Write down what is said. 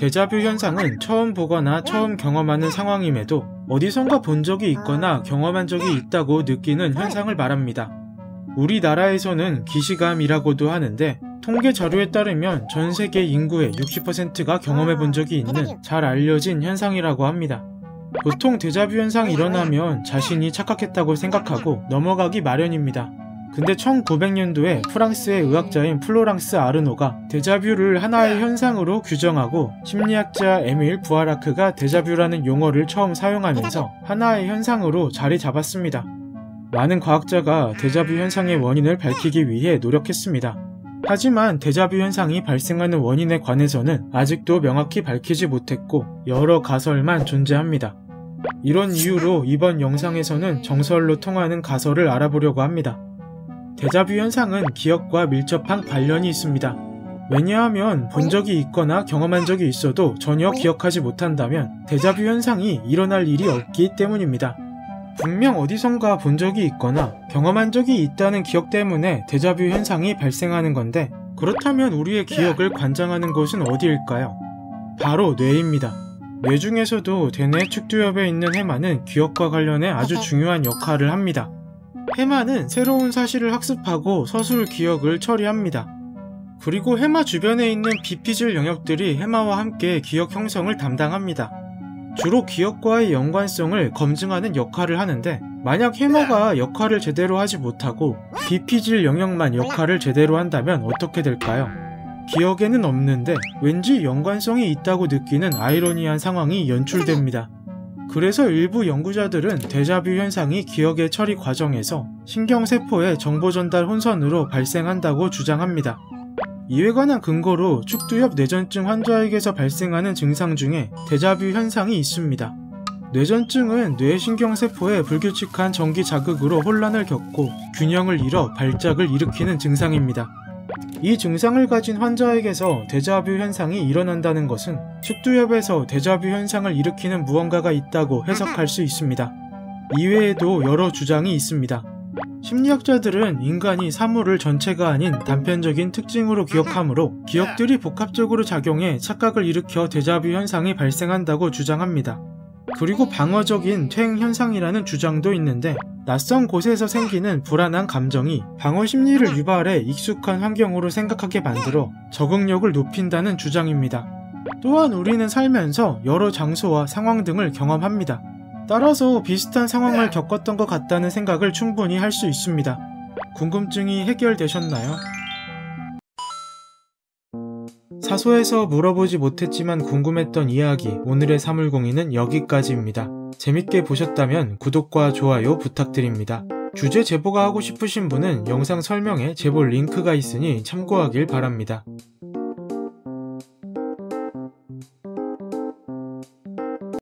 데자뷰 현상은 처음 보거나 처음 경험하는 상황임에도 어디선가 본 적이 있거나 경험한 적이 있다고 느끼는 현상을 말합니다. 우리나라에서는 기시감이라고도 하는데 통계 자료에 따르면 전 세계 인구의 60%가 경험해 본 적이 있는 잘 알려진 현상이라고 합니다. 보통 데자뷰 현상이 일어나면 자신이 착각했다고 생각하고 넘어가기 마련입니다. 근데 1900년도에 프랑스의 의학자인 플로랑스 아르노가 데자뷰를 하나의 현상으로 규정하고 심리학자 에밀 부아라크가 데자뷰라는 용어를 처음 사용하면서 하나의 현상으로 자리 잡았습니다. 많은 과학자가 데자뷰 현상의 원인을 밝히기 위해 노력했습니다. 하지만 데자뷰 현상이 발생하는 원인에 관해서는 아직도 명확히 밝히지 못했고 여러 가설만 존재합니다. 이런 이유로 이번 영상에서는 정설로 통하는 가설을 알아보려고 합니다. 데자뷰 현상은 기억과 밀접한 관련이 있습니다. 왜냐하면 본 적이 있거나 경험한 적이 있어도 전혀 기억하지 못한다면 데자뷰 현상이 일어날 일이 없기 때문입니다. 분명 어디선가 본 적이 있거나 경험한 적이 있다는 기억 때문에 데자뷰 현상이 발생하는 건데, 그렇다면 우리의 기억을 관장하는 곳은 어디일까요? 바로 뇌입니다. 뇌 중에서도 대뇌 측두엽에 있는 해마는 기억과 관련해 아주 중요한 역할을 합니다. 해마는 새로운 사실을 학습하고 서술 기억을 처리합니다. 그리고 해마 주변에 있는 비피질 영역들이 해마와 함께 기억 형성을 담당합니다. 주로 기억과의 연관성을 검증하는 역할을 하는데, 만약 해마가 역할을 제대로 하지 못하고 비피질 영역만 역할을 제대로 한다면 어떻게 될까요? 기억에는 없는데 왠지 연관성이 있다고 느끼는 아이러니한 상황이 연출됩니다. 그래서 일부 연구자들은 데자뷰 현상이 기억의 처리 과정에서 신경세포의 정보 전달 혼선으로 발생한다고 주장합니다. 이에 관한 근거로 측두엽 뇌전증 환자에게서 발생하는 증상 중에 데자뷰 현상이 있습니다. 뇌전증은 뇌신경세포의 불규칙한 전기 자극으로 혼란을 겪고 균형을 잃어 발작을 일으키는 증상입니다. 이 증상을 가진 환자에게서 데자뷰 현상이 일어난다는 것은 측두엽에서 데자뷰 현상을 일으키는 무언가가 있다고 해석할 수 있습니다. 이외에도 여러 주장이 있습니다. 심리학자들은 인간이 사물을 전체가 아닌 단편적인 특징으로 기억하므로 기억들이 복합적으로 작용해 착각을 일으켜 데자뷰 현상이 발생한다고 주장합니다. 그리고 방어적인 퇴행 현상이라는 주장도 있는데, 낯선 곳에서 생기는 불안한 감정이 방어 심리를 유발해 익숙한 환경으로 생각하게 만들어 적응력을 높인다는 주장입니다. 또한 우리는 살면서 여러 장소와 상황 등을 경험합니다. 따라서 비슷한 상황을 겪었던 것 같다는 생각을 충분히 할 수 있습니다. 궁금증이 해결되셨나요? 사소해서 물어보지 못했지만 궁금했던 이야기, 오늘의 사물공유는 여기까지입니다. 재밌게 보셨다면 구독과 좋아요 부탁드립니다. 주제 제보가 하고 싶으신 분은 영상 설명에 제보 링크가 있으니 참고하길 바랍니다.